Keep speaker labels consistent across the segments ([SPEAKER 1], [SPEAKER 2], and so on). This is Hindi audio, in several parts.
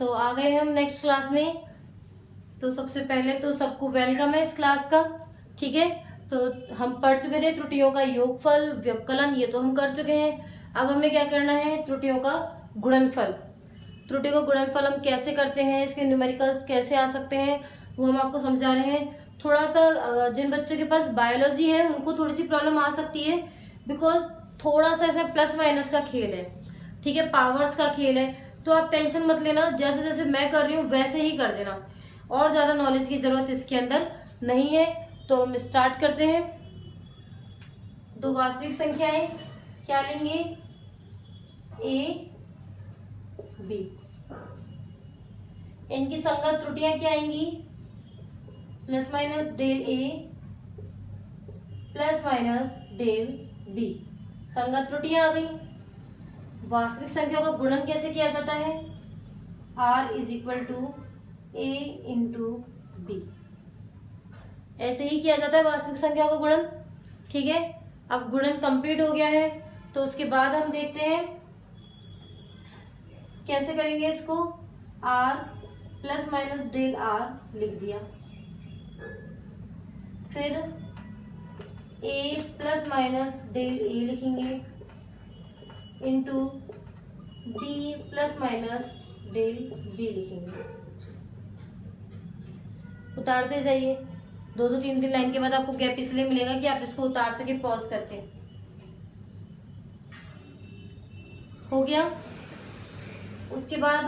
[SPEAKER 1] तो आ गए हम नेक्स्ट क्लास में। तो सबसे पहले तो सबको वेलकम है इस क्लास का। ठीक है, तो हम पढ़ चुके थे त्रुटियों का योगफल, व्यवकलन, ये तो हम कर चुके हैं। अब हमें क्या करना है, त्रुटियों का गुणनफल। त्रुटियों का गुणनफल हम कैसे करते हैं, इसके न्यूमेरिकल्स कैसे आ सकते हैं, वो हम आपको समझा रहे हैं। थोड़ा सा जिन बच्चों के पास बायोलॉजी है उनको थोड़ी सी प्रॉब्लम आ सकती है, बिकॉज थोड़ा सा ऐसे प्लस माइनस का खेल है। ठीक है, पावर्स का खेल है। तो आप टेंशन मत लेना, जैसे जैसे मैं कर रही हूँ वैसे ही कर देना, और ज्यादा नॉलेज की जरूरत इसके अंदर नहीं है। तो हम स्टार्ट करते हैं। दो वास्तविक संख्याएं क्या लेंगे, ए बी। इनकी संगत त्रुटियां क्या आएंगी, प्लस माइनस डेल ए प्लस माइनस डेल बी। संगत त्रुटियां आ गई। वास्तविक संख्याओं का गुणन कैसे किया जाता है, r is equal to A into B. ऐसे ही किया जाता है वास्तविक संख्याओं का गुणन। ठीक है, अब गुणन कंप्लीट हो गया है, तो उसके बाद हम देखते हैं कैसे करेंगे इसको। r plus minus del r लिख दिया, फिर a plus minus del a लिखेंगे into b plus minus del b लिखेंगे। उतारते जाइए, दो दो तीन तीन लाइन के बाद आपको गैप इसलिए मिलेगा कि आप इसको उतार सके पॉज करके। हो गया। उसके बाद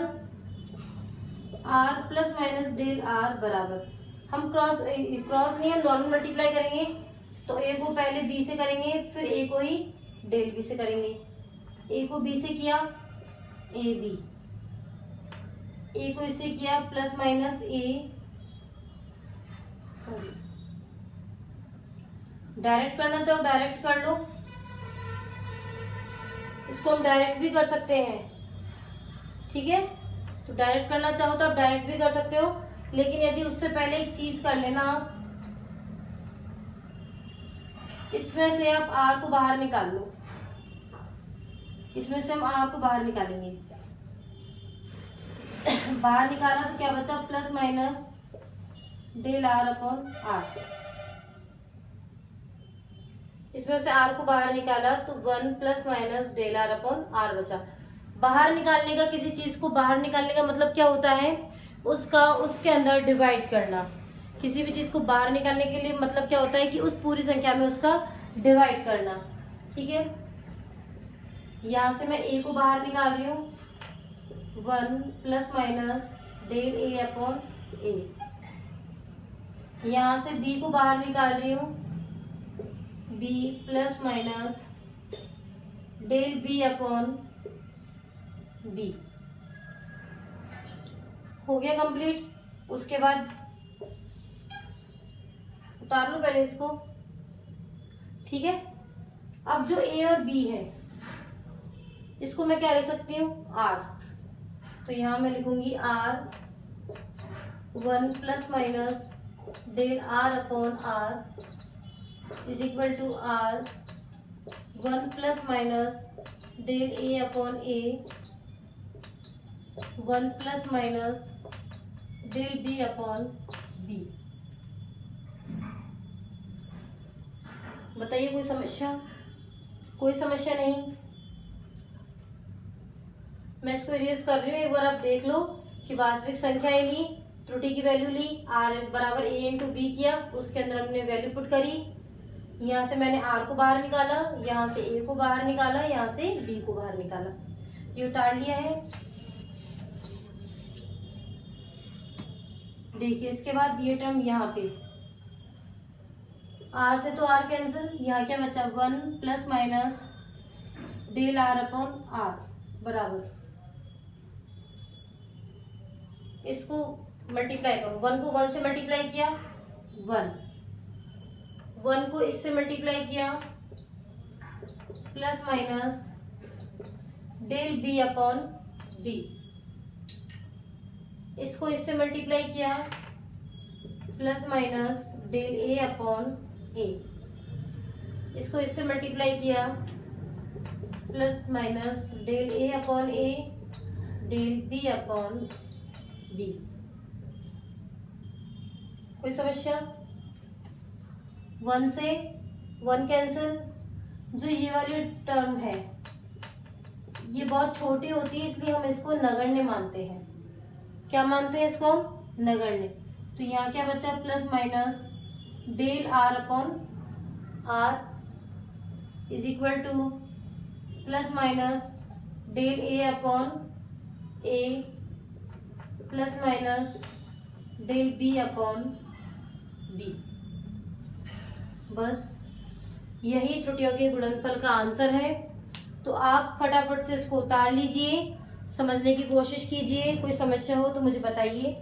[SPEAKER 1] r plus minus del r बराबर, हम क्रॉस नहीं, हम नॉर्मल मल्टीप्लाई करेंगे। तो a को पहले b से करेंगे, फिर a को ही डेल b से करेंगे। a को b से किया a b, a को इससे किया plus minus a, sorry direct करना चाहो डायरेक्ट कर लो, इसको हम डायरेक्ट भी कर सकते हैं। ठीक है, तो डायरेक्ट करना चाहो तो आप डायरेक्ट भी कर सकते हो, लेकिन यदि उससे पहले एक चीज कर लेना, इसमें से आप r को बाहर निकाल लो। इसमें से हम r को बाहर निकालेंगे। बाहर निकाला तो क्या बचा, plus minus del r upon r। इसमें से r को बाहर निकाला तो 1 plus minus del r upon r बचा। बाहर निकालने का, किसी चीज को बाहर निकालने का मतलब क्या होता है, उसका उसके अंदर डिवाइड करना। किसी भी चीज को बाहर निकालने के लिए मतलब क्या होता है कि उस पूरी संख्या में उसका डिवाइड करना। ठीक है, यहां से मैं a को बाहर निकाल रही हूँ, 1 plus minus del a upon a। यहां से b को बाहर निकाल रही हूँ, b plus minus del b upon b। हो गया कंप्लीट। उसके बाद उतार लो पहले इसको। ठीक है, अब जो a और b है इसको मैं क्या ले सकती हूँ, r। तो यहां मैं लिखूंगी r 1 plus minus del r upon r is equal to r 1 plus minus del a upon a 1 plus minus del b upon b। बताइए कोई समस्या, कोई समस्या नहीं। मैं इसको इरेज कर रही हूँ, एक बार आप देख लो कि वास्तविक संख्याएं ली, त्रुटि की वैल्यू ली, r बराबर a इंटू बी किया, उसके अंदर हमने वैल्यू पुट करी। यहाँ से मैंने r को बाहर निकाला, यहाँ से a को बाहर निकाला, यहाँ से b को बाहर निकाला, ये उतार लिया है। देखिए इसके बाद ये टर्म यहाँ पे r से तो r कैंसिल, यहाँ क्या बचा 1 plus minus del r upon r बराबर, इसको मल्टीप्लाई करो। 1 को 1 से मल्टीप्लाई किया 1 को इससे मल्टीप्लाई किया plus minus del b upon b। इसको इससे मल्टीप्लाई किया plus minus del a upon a। इसको इससे मल्टीप्लाई किया plus minus del a upon a del b upon B. कोई समस्या? 1 से 1 कैंसिल। जो ये वाली टर्म है ये बहुत छोटी होती है, इसलिए हम इसको नगण्य मानते हैं। क्या मानते हैं इसको हम? नगण्य। तो यहाँ क्या बचा? Plus minus del R upon R is equal to plus minus del A upon A plus minus del B upon B. बस यही त्रुटियों के गुणनफल का आंसर है। तो आप फटाफट से इसको उतार लीजिए, समझने की कोशिश कीजिए। कोई समस्या हो तो मुझे बताइए।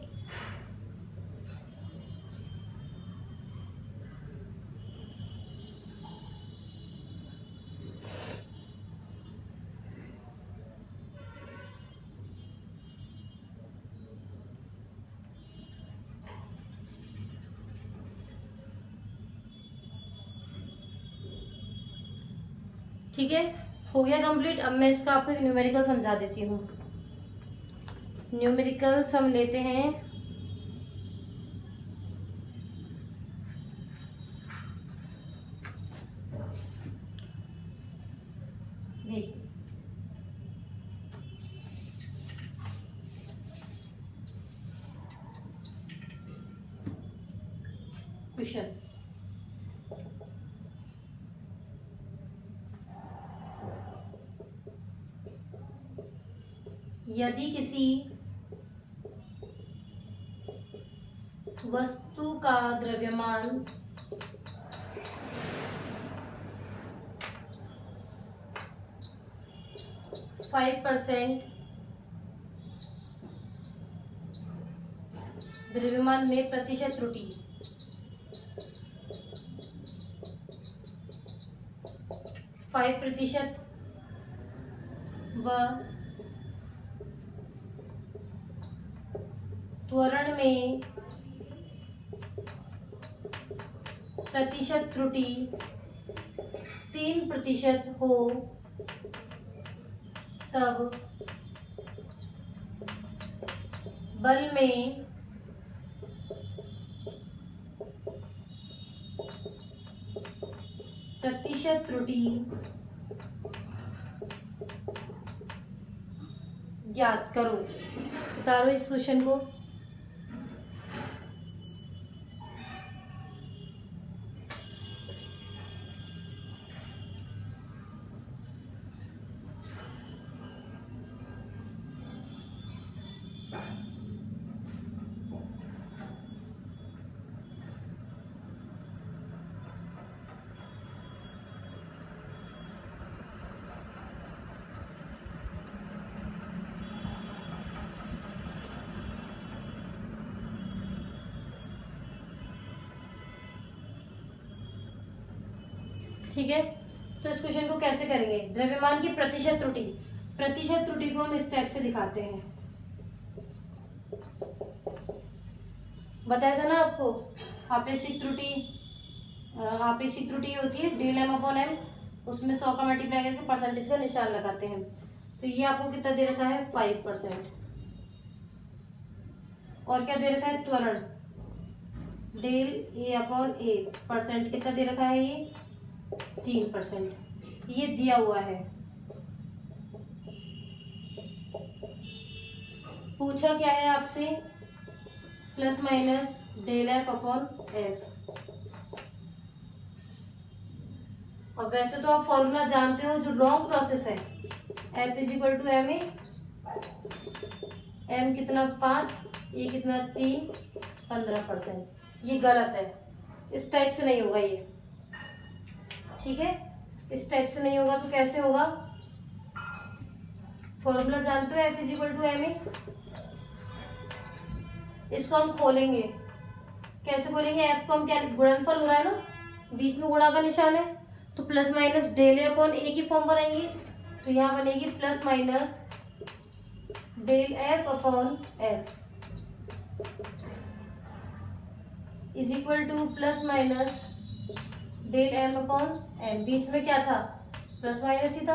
[SPEAKER 1] ठीक है, हो गया कंप्लीट। अब मैं इसका आपको एक न्यूमेरिकल समझा देती हूँ। न्यूमेरिकल सम लेते हैं। देखिए क्वेश्चन, यदि किसी वस्तु का द्रव्यमान 5% द्रव्यमान में प्रतिशत त्रुटि 5% व त्वरण में प्रतिशत त्रुटि 3% हो, तब बल में प्रतिशत त्रुटि ज्ञात करो। उतारो इस क्वेश्चन को। ठीक है, तो इस क्वेश्चन को कैसे करेंगे? द्रव्यमान की प्रतिशत त्रुटि, प्रतिशत त्रुटि को हम इस टाइप से दिखाते हैं। बताया था ना आपको, आपेक्षिक त्रुटि, आपेक्षिक त्रुटि होती है डेल एम अपॉन एम, उसमें 100 का मल्टीप्लाई करके परसेंटेज का निशान लगाते हैं। तो ये आपको कितना दे रखा है? 5%। और क्या दे रखा है? त्वरण del A upon A, percent कितना दे रखा है? ये 3%। ये दिया हुआ है। पूछा क्या है आपसे? Plus minus del F upon F. और वैसे तो आप फॉर्मूला जानते हो, जो रॉन्ग प्रोसेस है, F is equal to M A, M कितना 5, ए कितना 3, 15%। ये गलत है, इस टाइप से नहीं होगा ये। ठीक है, इस टाइप से नहीं होगा। तो कैसे होगा? फॉर्मूला जानते हो, F is equal to M A. इसको हम खोलेंगे। कैसे खोलेंगे? एफ को हम क्या, गुणनफल हो रहा है ना, बीच में गुणा का निशान है, तो plus minus del A upon A की फॉर्म बनाएंगे। तो यहाँ बनेगी plus minus del F upon F is equal to plus minus del M upon M. बीच में क्या था? प्लस माइनस ही था,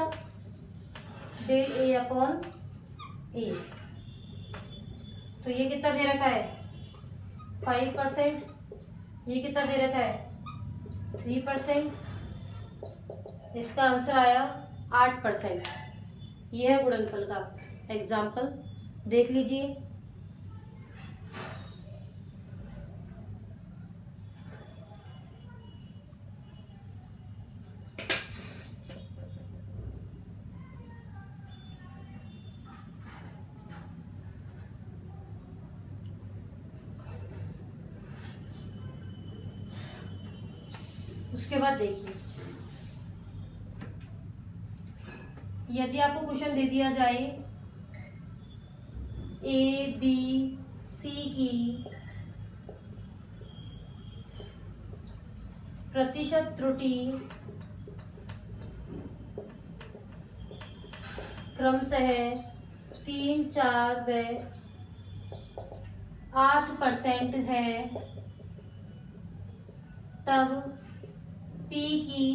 [SPEAKER 1] डेल ए अपॉन ए। तो ये कितना दे रखा है 5%, ये कितना दे रखा है 3%, इसका आंसर आया 8%। ये है गुणनफल का एग्जाम्पल, देख लीजिए। उसके बाद देखिए, यदि आपको क्वेश्चन दे दिया जाए ए बी सी की प्रतिशत त्रुटि क्रमशः 3, 4 व 8% है, तब P की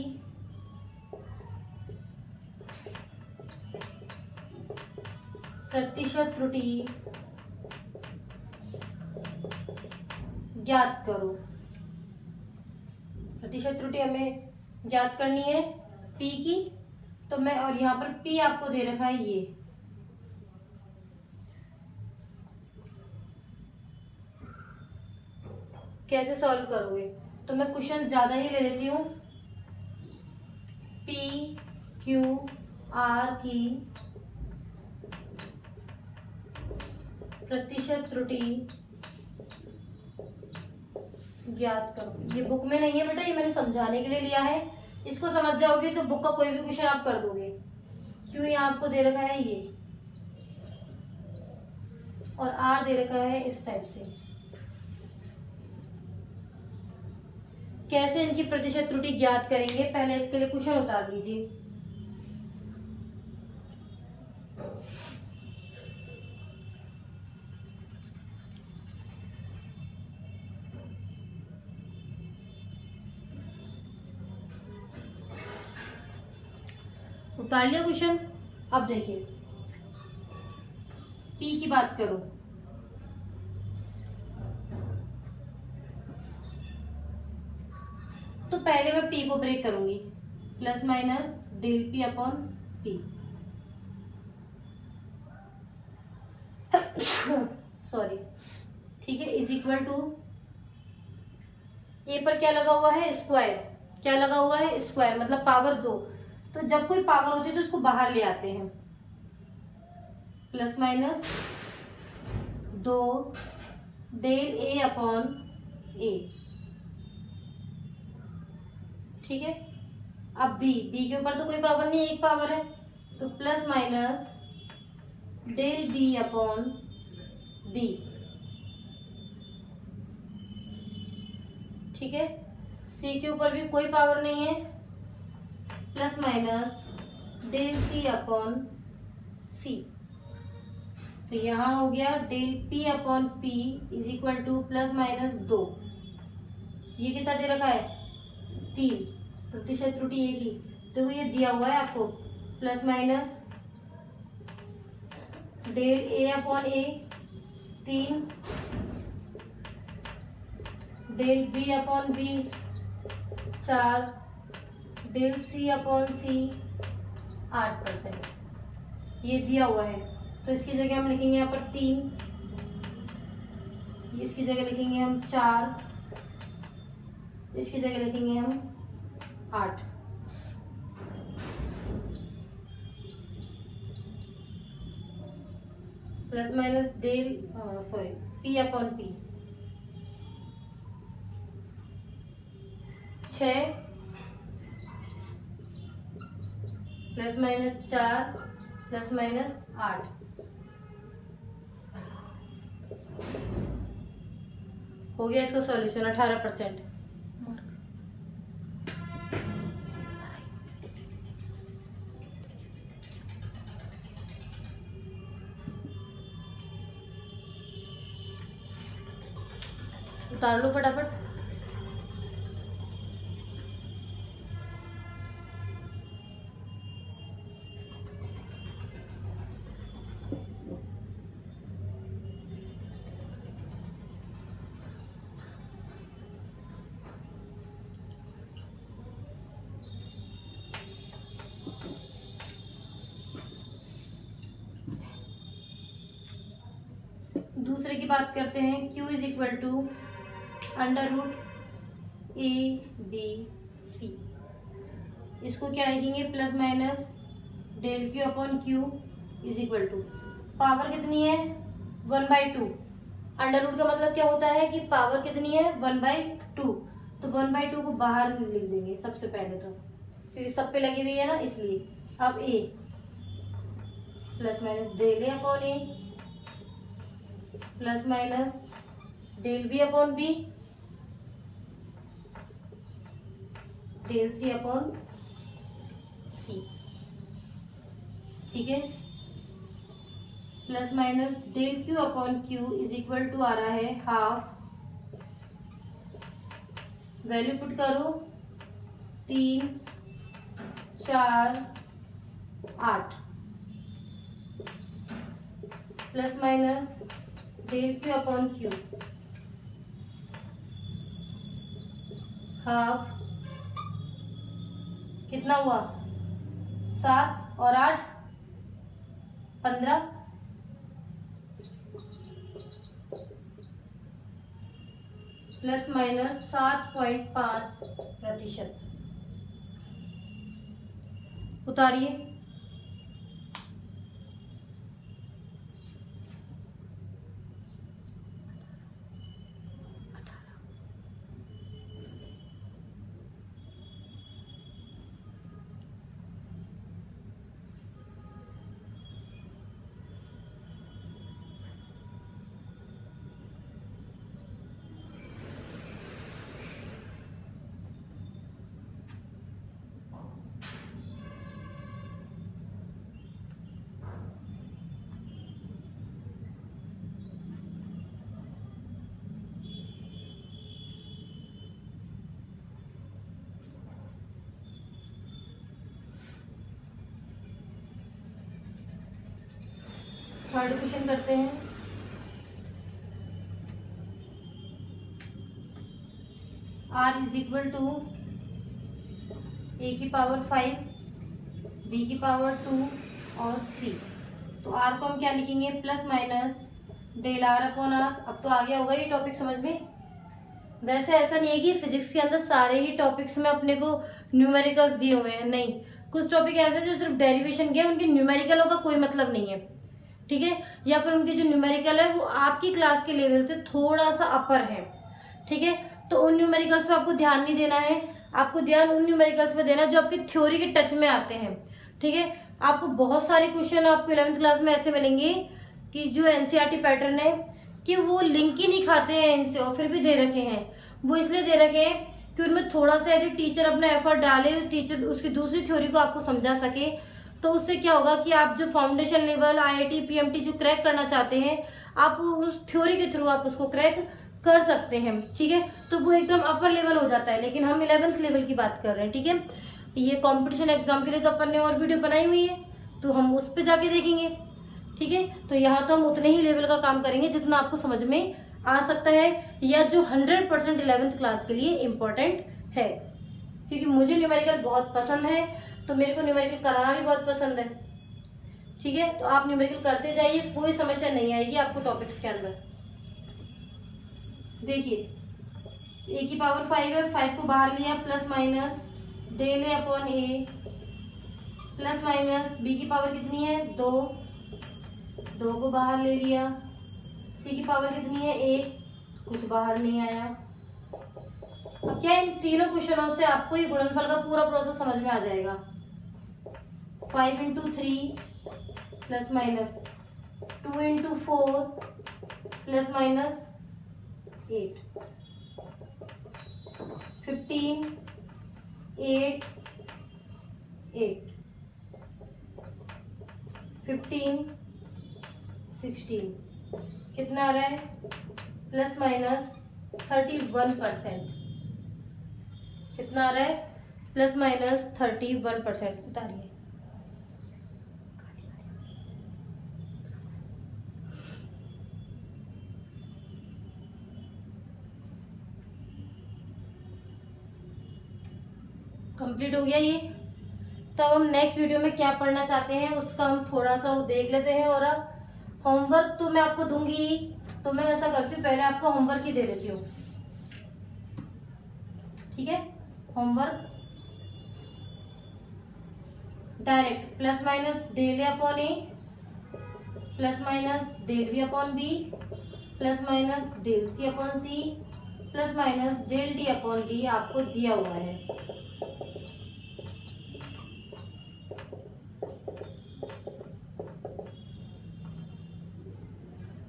[SPEAKER 1] प्रतिशत त्रुटि ज्ञात करो। प्रतिशत त्रुटि हमें ज्ञात करनी है P की, तो मैं, और यहाँ पर P आपको दे रखा है ये, कैसे सॉल्व करोगे? तो मैं क्वेश्चन ज्यादा ही ले लेती हूँ। P Q R की प्रतिशत त्रुटि ज्ञात करो। ये बुक में नहीं है बेटा, ये मैंने समझाने के लिए लिया है। इसको समझ जाओगे तो बुक का कोई भी क्वेश्चन आप कर दोगे। क्यों यहाँ आपको दे रखा है ये, और R दे रखा है इस टाइप से। कैसे इनकी प्रतिशत त्रुटि ज्ञात करेंगे, पहले इसके लिए क्वेश्चन उतार लीजिए। उतार लिया क्वेश्चन। अब देखिए, P की बात करो, तो पहले मैं P को ब्रेक करूंगी, plus minus del P upon P, sorry, ठीक है, इज इक्वल टू, ए पर क्या लगा हुआ है स्क्वायर, क्या लगा हुआ है स्क्वायर, मतलब पावर 2। तो जब कोई पावर होती है तो उसको बाहर ले आते हैं, plus minus 2 del A upon ए, ठीक है। अब बी के ऊपर तो कोई पावर नहीं है, एक पावर है, तो plus minus del B upon B, ठीक है। सी के ऊपर भी कोई पावर नहीं है, plus minus del C upon C, तो यहां हो गया del P upon P is equal to plus minus 2। ये कितना दे रखा है 3, प्रतिशत त्रुटि ए की, देखो ये दिया हुआ है आपको, plus minus del A upon A 3, del B upon B 4, del C upon C 8%, ये दिया हुआ है। तो इसकी जगह हम लिखेंगे यहाँ पर 3, इसकी जगह लिखेंगे हम 4, इसकी जगह लिखेंगे हम 8। Plus minus del sorry P upon P 6 plus minus 4 plus minus 8, हो गया इसका सॉल्यूशन 18%। उतार लो फटाफट। दूसरे की बात करते हैं, Q is equal to under root ABC। इसको क्या लिखेंगे, plus minus del Q upon Q is equal to, power कितनी है 1/2। अंडर रूट का मतलब क्या होता है कि पावर कितनी है 1/2, तो 1/2 को बाहर लिख देंगे सबसे पहले तो, क्योंकि सब पे लगी हुई है ना इसलिए। अब A plus minus del A upon A plus minus del B upon B del C upon C, ठीक है। Plus minus del Q upon Q is equal to आ रहा है हाफ, वैल्यू पुट करो 3 4 8 plus minus del Q upon Q half, कितना हुआ 7 और 8 15, प्लस माइनस 7.5%। उतारिए, थर्ड क्वेश्चन करते हैं। R is equal to A की पावर 5 B की पावर 2 और C, तो R को हम क्या लिखेंगे, plus minus del R upon R। अब तो आ गया होगा ये टॉपिक समझ में। वैसे ऐसा नहीं है कि फिजिक्स के अंदर सारे ही टॉपिक्स में अपने को न्यूमेरिकल्स दिए हुए हैं, नहीं, कुछ टॉपिक ऐसे जो सिर्फ डेरिवेशन के हैं, उनके न्यूमेरिकलों का कोई मतलब नहीं है, ठीक है, या फिर उनकी जो न्यूमेरिकल है वो आपकी क्लास के लेवल से थोड़ा सा अपर है, ठीक है। तो उन न्यूमेरिकल्स पे आपको ध्यान नहीं देना है, आपको ध्यान उन न्यूमेरिकल्स पे देना है जो आपकी थ्योरी के टच में आते हैं, ठीक है। आपको बहुत सारे क्वेश्चन आपको 11th क्लास में ऐसे मिलेंगे कि जो एनसीईआरटी पैटर्न है कि वो लिंक ही नहीं खाते हैं इनसे, और फिर भी दे रखे हैं। वो इसलिए दे रखे हैं कि उनमें थोड़ा सा यदि टीचर अपना एफर्ट डाले, टीचर उसकी दूसरी थ्योरी को आपको समझा सके, तो उससे क्या होगा कि आप जो फाउंडेशन लेवल आईआईटी पीएमटी जो क्रैक करना चाहते हैं, आप उस थ्योरी के थ्रू आप उसको क्रैक कर सकते हैं, ठीक है। तो वो एकदम अपर लेवल हो जाता है, लेकिन हम 11th लेवल की बात कर रहे हैं, ठीक है। ये कंपटीशन एग्जाम के लिए तो अपन ने और वीडियो बनाई हुई है, तो हम उस पर जाके देखेंगे, ठीक है। तो यहाँ तो हम उतने ही लेवल का काम करेंगे जितना आपको समझ में आ सकता है, या जो 100% 11th क्लास के लिए इम्पोर्टेंट है, क्योंकि मुझे न्यूमेरिकल बहुत पसंद है, तो मेरे को न्यूमेरिकल कराना भी बहुत पसंद है, ठीक है। तो आप न्यूमेरिकल करते जाइए, कोई समस्या नहीं आएगी आपको टॉपिक्स के अंदर। देखिए A की पावर 5 है, 5 को बाहर लिया, plus minus del A upon A plus minus B की पावर कितनी है 2, 2 को बाहर ले लिया, C की पावर कितनी है 1, कुछ बाहर नहीं आया। अब क्या इन तीनों क्वेश्चनों से आपको ये गुणनफल का पूरा प्रोसेस समझ में आ जाएगा। 5 into 3 plus minus 2 into 4 plus minus 8, 15 8 8 15 16, कितना आ रहा है प्लस माइनस 31%, कितना आ रहा है प्लस माइनस 31%। उतारिए, कंप्लीट हो गया ये। तब हम नेक्स्ट वीडियो में क्या पढ़ना चाहते हैं उसका हम थोड़ा सा वो देख लेते हैं, और अब होमवर्क तो मैं आपको दूंगी, तो मैं ऐसा करती हूँ पहले आपको होमवर्क ही दे देती हूँ, ठीक है। Homework direct plus minus del A upon A plus minus del B upon B plus minus del C upon C plus minus del D upon D आपको दिया हुआ है।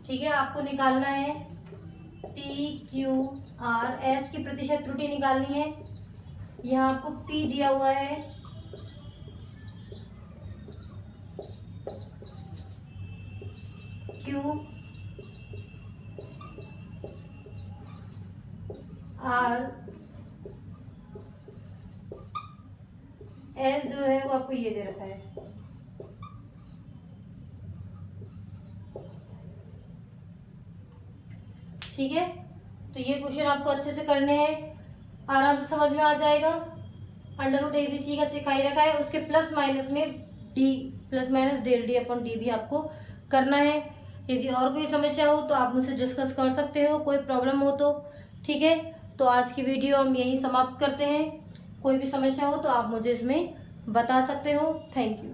[SPEAKER 1] ठीक है, आपको निकालना है पी क्यू आर एस की प्रतिशत त्रुटि निकालनी है। यहाँ आपको पी दिया हुआ है, क्यू आर एस जो है वो आपको ये दे रखा है। ठीक है, तो ये क्वेश्चन आपको अच्छे से करने हैं, आराम से समझ में आ जाएगा। अंडर रूट एबीसी का सिखाई रखा है, उसके प्लस माइनस में D plus minus del D upon D भी आपको करना है। यदि और कोई समस्या हो तो आप मुझसे डिस्कस कर सकते हो, कोई प्रॉब्लम हो तो। ठीक है, तो आज की वीडियो हम यहीं समाप्त करते हैं। कोई भी समस्या हो तो आप मुझे इसमें बता सकते हो। Thank you.